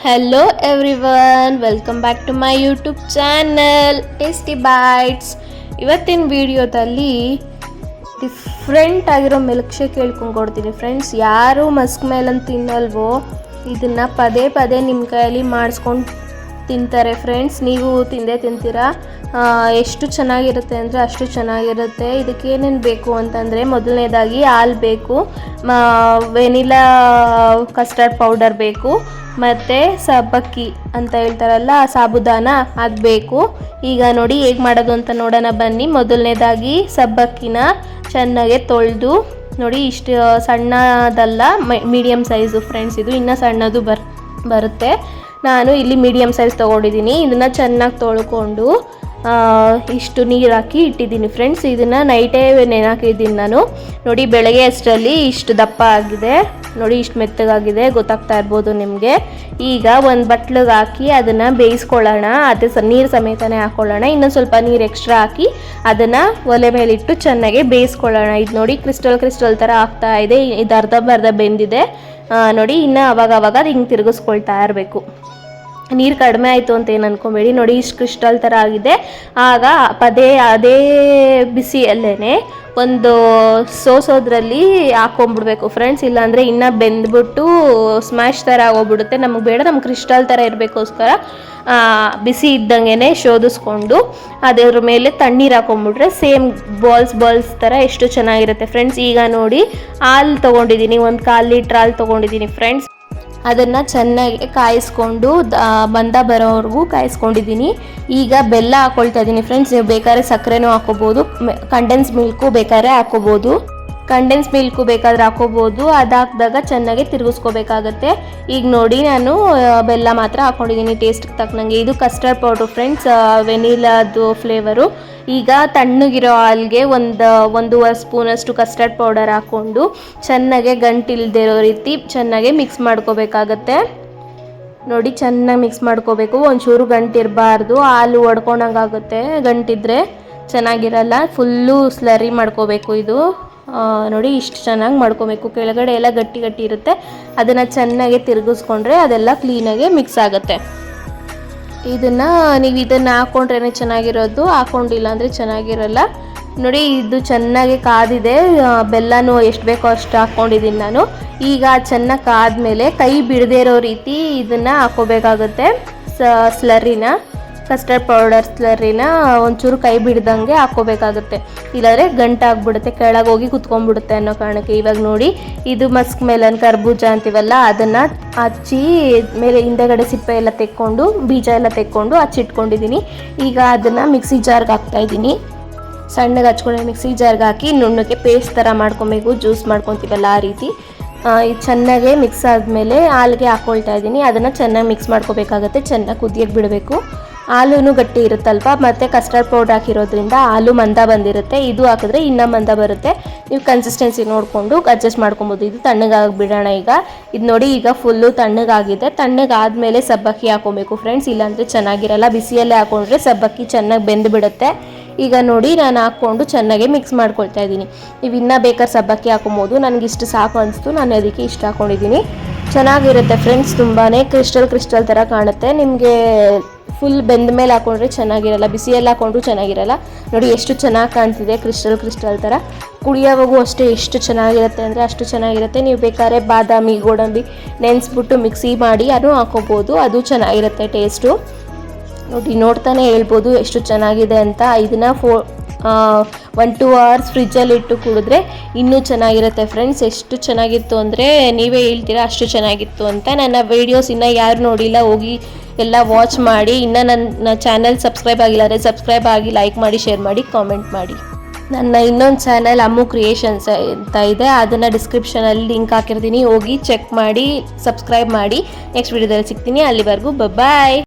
Hello everyone, welcome back to my YouTube channel Tasty Bites. ಇವತ್ತಿನ ವಿಡಿಯೋದಲ್ಲಿ different ಆಗಿರೋ milk shake ಹೇಳ್ಕೊಂಡ್ಕೊಡ್ತೀನಿ friends. ಯಾರು Musk melon ತಿನ್ನಲ್ವೋ ಇದನ್ನು ಪದೇ ಪದೇ ನಿಮ್ಮ ಕೈಯಲ್ಲಿ ಮಾಡಿಸ್ಕೊಂಡು ತಿಂತಾರೆ ಫ್ರೆಂಡ್ಸ್. ನೀವು ತಿಂತೀರಾ. ಎಷ್ಟು ಚೆನ್ನಾಗಿರುತ್ತೆ ಅಂದರೆ ಅಷ್ಟು ಚೆನ್ನಾಗಿರುತ್ತೆ. ಇದಕ್ಕೆ ಏನೇನು ಬೇಕು ಅಂತಂದರೆ ಮೊದಲನೇದಾಗಿ ಹಾಲು ಬೇಕು, ವೆನಿಲಾ ಕಸ್ಟರ್ಡ್ ಪೌಡರ್ ಬೇಕು, ಮತ್ತು ಸಬ್ಬಕ್ಕಿ ಅಂತ ಹೇಳ್ತಾರಲ್ಲ ಸಾಬುದಾನ ಅದು ಬೇಕು. ಈಗ ನೋಡಿ ಹೇಗೆ ಮಾಡೋದು ಅಂತ ನೋಡೋಣ ಬನ್ನಿ. ಮೊದಲನೇದಾಗಿ ಸಬ್ಬಕ್ಕಿನ ಚೆನ್ನಾಗೆ ತೊಳೆದು ನೋಡಿ, ಇಷ್ಟು ಸಣ್ಣದಲ್ಲ, ಮೀಡಿಯಮ್ ಸೈಜು ಫ್ರೆಂಡ್ಸ್. ಇದು ಇನ್ನೂ ಸಣ್ಣದು ಬರುತ್ತೆ. ನಾನು ಇಲ್ಲಿ ಮೀಡಿಯಮ್ ಸೈಜ್ ತೊಗೊಂಡಿದ್ದೀನಿ. ಇದನ್ನು ಚೆನ್ನಾಗಿ ತೊಳ್ಕೊಂಡು ಇಷ್ಟು ನೀರು ಹಾಕಿ ಇಟ್ಟಿದ್ದೀನಿ ಫ್ರೆಂಡ್ಸ್. ಇದನ್ನು ನೈಟೇ ನೆನೆಹಾಕಿದ್ದೀನಿ ನಾನು. ನೋಡಿ ಬೆಳಗ್ಗೆ ಅಷ್ಟರಲ್ಲಿ ಇಷ್ಟು ದಪ್ಪ ಆಗಿದೆ, ನೋಡಿ ಇಷ್ಟು ಮೆತ್ತಗಾಗಿದೆ, ಗೊತ್ತಾಗ್ತಾ ಇರ್ಬೋದು ನಿಮಗೆ. ಈಗ ಒಂದು ಬಟ್ಲಿಗೆ ಹಾಕಿ ಅದನ್ನು ಬೇಯಿಸ್ಕೊಳ್ಳೋಣ. ಅದೇ ನೀರು ಸಮೇತನೇ ಹಾಕ್ಕೊಳ್ಳೋಣ. ಇನ್ನೊಂದು ಸ್ವಲ್ಪ ನೀರು ಎಕ್ಸ್ಟ್ರಾ ಹಾಕಿ ಅದನ್ನು ಒಲೆ ಮೇಲಿಟ್ಟು ಚೆನ್ನಾಗಿ ಬೇಯಿಸ್ಕೊಳ್ಳೋಣ. ಇದು ನೋಡಿ ಕ್ರಿಸ್ಟಲ್ ಥರ ಆಗ್ತಾ ಇದೆ. ಇದು ಅರ್ಧ ಬೆಂದಿದೆ ನೋಡಿ. ಇನ್ನು ಅವಾಗ ಅದು ಹಿಂಗೆ ತಿರುಗಿಸ್ಕೊಳ್ತಾ ಇರಬೇಕು. ನೀರು ಕಡಿಮೆ ಆಯಿತು ಅಂತ ಏನು ಅಂದ್ಕೊಬೇಡಿ. ನೋಡಿ ಇಷ್ಟು ಕ್ರಿಸ್ಟಲ್ ಥರ ಆಗಿದೆ. ಆಗ ಅದೇ ಬಿಸಿಯಲ್ಲೇ ಒಂದು ಸೋಸೋದ್ರಲ್ಲಿ ಹಾಕೊಂಡ್ಬಿಡ್ಬೇಕು ಫ್ರೆಂಡ್ಸ್. ಇಲ್ಲಾಂದರೆ ಇನ್ನೂ ಬೆಂದ್ಬಿಟ್ಟು ಸ್ಮ್ಯಾಶ್ ಥರ ಆಗೋಗ್ಬಿಡುತ್ತೆ. ನಮಗೆ ಬೇಡ, ನಮ್ಗೆ ಕ್ರಿಸ್ಟಲ್ ಥರ ಇರಬೇಕೋಸ್ಕರ ಬಿಸಿ ಇದ್ದಂಗೆ ಶೋಧಿಸ್ಕೊಂಡು ಅದರ ಮೇಲೆ ತಣ್ಣೀರು ಹಾಕೊಂಡ್ಬಿಟ್ರೆ ಸೇಮ್ ಬಾಲ್ಸ್ ಥರ ಎಷ್ಟು ಚೆನ್ನಾಗಿರುತ್ತೆ ಫ್ರೆಂಡ್ಸ್. ಈಗ ನೋಡಿ ಹಾಲು ತೊಗೊಂಡಿದ್ದೀನಿ, ಒಂದು 1/4 ಲೀಟ್ರ್ ಹಾಲು ತೊಗೊಂಡಿದ್ದೀನಿ ಫ್ರೆಂಡ್ಸ್. ಅದನ್ನು ಚೆನ್ನಾಗಿ ಕಾಯಿಸ್ಕೊಂಡು ಬಂದ ಬರೋವರೆಗೂ ಕಾಯಿಸ್ಕೊಂಡಿದ್ದೀನಿ. ಈಗ ಬೆಲ್ಲ ಹಾಕ್ಕೊಳ್ತಾ ಇದ್ದೀನಿ ಫ್ರೆಂಡ್ಸ್. ನೀವು ಬೇಕಾದ್ರೆ ಸಕ್ಕರೆನೂ ಹಾಕೋಬೋದು, ಕಂಡೆನ್ಸ್ ಮಿಲ್ಕು ಬೇಕಾದ್ರೆ ಹಾಕೋಬೋದು. ಕಂಡೆನ್ಸ್ ಮಿಲ್ಕು ಬೇಕಾದ್ರೆ ಹಾಕೋಬೋದು. ಅದಾಕಿದಾಗ ಚೆನ್ನಾಗಿ ತಿರುಗಿಸ್ಕೋಬೇಕಾಗತ್ತೆ. ಈಗ ನೋಡಿ ನಾನು ಬೆಲ್ಲ ಮಾತ್ರ ಹಾಕ್ಕೊಂಡಿದ್ದೀನಿ ಟೇಸ್ಟ್ಗೆ ತಕ್ಕನಂಗೆ. ಇದು ಕಸ್ಟರ್ಡ್ ಪೌಡ್ರು ಫ್ರೆಂಡ್ಸ್, ವೆನಿಲಾದು ಫ್ಲೇವರು. ಈಗ ತಣ್ಣಗಿರೋ ಹಾಲಿಗೆ ಒಂದೂವರೆ ಸ್ಪೂನಷ್ಟು ಕಸ್ಟರ್ಡ್ ಪೌಡರ್ ಹಾಕ್ಕೊಂಡು ಚೆನ್ನಾಗೆ ಗಂಟಿಲ್ದೇ ಇರೋ ರೀತಿ ಚೆನ್ನಾಗೆ ಮಿಕ್ಸ್ ಮಾಡ್ಕೋಬೇಕಾಗತ್ತೆ. ನೋಡಿ ಚೆನ್ನಾಗಿ ಮಿಕ್ಸ್ ಮಾಡ್ಕೋಬೇಕು. ಒಂಚೂರು ಗಂಟಿರಬಾರ್ದು, ಹಾಲು ಒಡ್ಕೊಂಡಂಗಾಗುತ್ತೆ. ಗಂಟಿದ್ರೆ ಚೆನ್ನಾಗಿರಲ್ಲ. ಫುಲ್ಲು ಸ್ಲರಿ ಮಾಡ್ಕೋಬೇಕು. ಇದು ನೋಡಿ ಇಷ್ಟು ಚೆನ್ನಾಗಿ ಮಾಡ್ಕೋಬೇಕು. ಕೆಳಗಡೆ ಎಲ್ಲ ಗಟ್ಟಿ ಇರುತ್ತೆ. ಅದನ್ನು ಚೆನ್ನಾಗಿ ತಿರುಗಿಸ್ಕೊಂಡ್ರೆ ಅದೆಲ್ಲ ಕ್ಲೀನಾಗಿ ಮಿಕ್ಸ್ ಆಗುತ್ತೆ. ಇದನ್ನು ಹಾಕ್ಕೊಂಡ್ರೇ ಚೆನ್ನಾಗಿರೋದು, ಹಾಕ್ಕೊಂಡಿಲ್ಲ ಅಂದರೆ ಚೆನ್ನಾಗಿರಲ್ಲ. ನೋಡಿ ಇದು ಚೆನ್ನಾಗಿ ಕಾದಿದೆ. ಬೆಲ್ಲನೂ ಎಷ್ಟು ಬೇಕೋ ಅಷ್ಟು ಹಾಕ್ಕೊಂಡಿದ್ದೀನಿ ನಾನು. ಈಗ ಚೆನ್ನಾಗಿ ಕಾದ್ಮೇಲೆ ಕೈ ಬಿಡದೇ ಇರೋ ರೀತಿ ಇದನ್ನು ಹಾಕ್ಕೋಬೇಕಾಗುತ್ತೆ. ಸ್ಲರಿನ, ಕಸ್ಟರ್ಡ್ ಪೌಡರ್ ಸ್ಲರಿನ ಒಂಚೂರು ಕೈ ಬಿಡ್ದಂಗೆ ಹಾಕ್ಕೋಬೇಕಾಗುತ್ತೆ. ಇಲ್ಲಾಂದರೆ ಗಂಟಾಗ್ಬಿಡುತ್ತೆ, ಕೆಳಗೆ ಹೋಗಿ ಕುತ್ಕೊಂಡ್ಬಿಡುತ್ತೆ ಅನ್ನೋ ಕಾರಣಕ್ಕೆ. ಇವಾಗ ನೋಡಿ ಇದು ಮಸ್ಕ್ ಮೆಲನ್ ಕರ್ಬೂಜ ಅಂತೀವಲ್ಲ ಅದನ್ನು ಹಚ್ಚಿ ಮೇಲೆ ಹಿಂದೆಗಡೆ ಸಿಪ್ಪೆ ಎಲ್ಲ ತೆಕ್ಕೊಂಡು ಬೀಜ ಎಲ್ಲ ತೆಕ್ಕೊಂಡು ಹಚ್ಚಿಟ್ಕೊಂಡಿದ್ದೀನಿ. ಈಗ ಅದನ್ನು ಮಿಕ್ಸಿ ಜಾರ್ಗೆ ಹಾಕ್ತಾಯಿದ್ದೀನಿ. ಸಣ್ಣಗೆ ಹಚ್ಕೊಂಡು ಮಿಕ್ಸಿ ಜಾರ್ಗೆ ಹಾಕಿ ನುಣ್ಣಗೆ ಪೇಸ್ಟ್ ಥರ ಮಾಡ್ಕೊಬೇಕು. ಜ್ಯೂಸ್ ಮಾಡ್ಕೊತೀವಲ್ಲ ಆ ರೀತಿ. ಇದು ಚೆನ್ನಾಗೆ ಮಿಕ್ಸ್ ಆದಮೇಲೆ ಹಾಲಿಗೆ ಹಾಕ್ಕೊಳ್ತಾ ಇದ್ದೀನಿ. ಅದನ್ನು ಚೆನ್ನಾಗಿ ಮಿಕ್ಸ್ ಮಾಡ್ಕೋಬೇಕಾಗತ್ತೆ. ಚೆನ್ನಾಗಿ ಕುದಿಯಕ್ಕೆ ಬಿಡಬೇಕು. ಹಾಲೂ ಗಟ್ಟಿ ಇರುತ್ತಲ್ವ, ಮತ್ತು ಕಸ್ಟರ್ಡ್ ಪೌಡ್ರ್ ಹಾಕಿರೋದ್ರಿಂದ ಹಾಲು ಮಂದ ಬಂದಿರುತ್ತೆ. ಇದು ಹಾಕಿದ್ರೆ ಇನ್ನೂ ಮಂದ ಬರುತ್ತೆ. ನೀವು ಕನ್ಸಿಸ್ಟೆನ್ಸಿ ನೋಡಿಕೊಂಡು ಅಡ್ಜಸ್ಟ್ ಮಾಡ್ಕೊಬೋದು. ಇದು ತಣ್ಣಗಾಗಿ ಬಿಡೋಣ. ಇದು ನೋಡಿ ಈಗ ಫುಲ್ಲು ತಣ್ಣಗಾಗಿದೆ. ತಣ್ಣಗಾದಮೇಲೆ ಸಬ್ಬಕ್ಕಿ ಹಾಕ್ಕೊಬೇಕು ಫ್ರೆಂಡ್ಸ್, ಇಲ್ಲಾಂದರೆ ಚೆನ್ನಾಗಿರಲ್ಲ. ಬಿಸಿಯಲ್ಲೇ ಹಾಕ್ಕೊಂಡ್ರೆ ಸಬ್ಬಕ್ಕಿ ಚೆನ್ನಾಗಿ ಬೆಂದು ಬಿಡುತ್ತೆ. ಈಗ ನೋಡಿ ನಾನು ಹಾಕ್ಕೊಂಡು ಚೆನ್ನಾಗಿ ಮಿಕ್ಸ್ ಮಾಡ್ಕೊಳ್ತಾ ಇದ್ದೀನಿ. ನೀವು ಇನ್ನೂ ಬೇಕಾದ್ರೆ ಸಬ್ಬಕ್ಕಿ ಹಾಕೊಬೋದು. ನನಗಿಷ್ಟು ಸಾಕು ಅನಿಸ್ತು, ನಾನು ಅದಕ್ಕೆ ಇಷ್ಟು ಹಾಕ್ಕೊಂಡಿದ್ದೀನಿ. ಚೆನ್ನಾಗಿರುತ್ತೆ ಫ್ರೆಂಡ್ಸ್. ತುಂಬಾ ಕ್ರಿಸ್ಟಲ್ ಥರ ಕಾಣುತ್ತೆ. ನಿಮಗೆ ಫುಲ್ ಬೆಂದ ಮೇಲೆ ಹಾಕ್ಕೊಂಡ್ರೆ ಚೆನ್ನಾಗಿರಲ್ಲ, ಬಿಸಿಯಲ್ಲಿ ಹಾಕ್ಕೊಂಡ್ರು ಚೆನ್ನಾಗಿರಲ್ಲ. ನೋಡಿ ಎಷ್ಟು ಚೆನ್ನಾಗಿ ಕಾಣ್ತಿದೆ, ಕ್ರಿಸ್ಟಲ್ ಥರ. ಕುಡಿಯೋವಾಗೂ ಅಷ್ಟೇ ಎಷ್ಟು ಚೆನ್ನಾಗಿರುತ್ತೆ ಅಂದರೆ ಅಷ್ಟು ಚೆನ್ನಾಗಿರುತ್ತೆ. ನೀವು ಬೇಕಾದ್ರೆ ಬಾದಾಮಿ ಗೋಡಂಬಿ ನೆನೆಸ್ಬಿಟ್ಟು ಮಿಕ್ಸಿ ಮಾಡಿ ಅದೂ ಹಾಕೋಬೋದು, ಅದು ಚೆನ್ನಾಗಿರುತ್ತೆ ಟೇಸ್ಟು. ನೋಡಿ ನೋಡ್ತಾನೆ ಹೇಳ್ಬೋದು ಎಷ್ಟು ಚೆನ್ನಾಗಿದೆ ಅಂತ. ಇದನ್ನು 1-2 hours ಫ್ರಿಜ್ಜಲ್ಲಿ ಇಟ್ಟು ಕುಡಿದ್ರೆ ಇನ್ನೂ ಚೆನ್ನಾಗಿರುತ್ತೆ ಫ್ರೆಂಡ್ಸ್. ಎಷ್ಟು ಚೆನ್ನಾಗಿತ್ತು ಅಂದರೆ ನೀವೇ ಹೇಳ್ತೀರಾ ಅಷ್ಟು ಚೆನ್ನಾಗಿತ್ತು ಅಂತ. ನನ್ನ ವೀಡಿಯೋಸ್ ಇನ್ನೂ ಯಾರು ನೋಡಿಲ್ಲ ಹೋಗಿ ಎಲ್ಲ ವಾಚ್ ಮಾಡಿ. ಇನ್ನು ನನ್ನ ಚಾನಲ್ ಸಬ್ಸ್ಕ್ರೈಬ್ ಆಗಿಲ್ಲ ಅಂದರೆ ಸಬ್ಸ್ಕ್ರೈಬ್ ಆಗಿ, ಲೈಕ್ ಮಾಡಿ, ಶೇರ್ ಮಾಡಿ, ಕಾಮೆಂಟ್ ಮಾಡಿ. ನನ್ನ ಇನ್ನೊಂದು ಚಾನಲ್ ಅಮ್ಮು ಕ್ರಿಯೇಷನ್ಸ್ ಅಂತ ಇದೆ, ಅದನ್ನು ಡಿಸ್ಕ್ರಿಪ್ಷನಲ್ಲಿ ಲಿಂಕ್ ಹಾಕಿರ್ತೀನಿ. ಹೋಗಿ ಚೆಕ್ ಮಾಡಿ, ಸಬ್ಸ್ಕ್ರೈಬ್ ಮಾಡಿ. ನೆಕ್ಸ್ಟ್ ವೀಡಿಯೋದಲ್ಲಿ ಸಿಗ್ತೀನಿ. ಅಲ್ಲಿವರೆಗೂ ಬಾಯ್.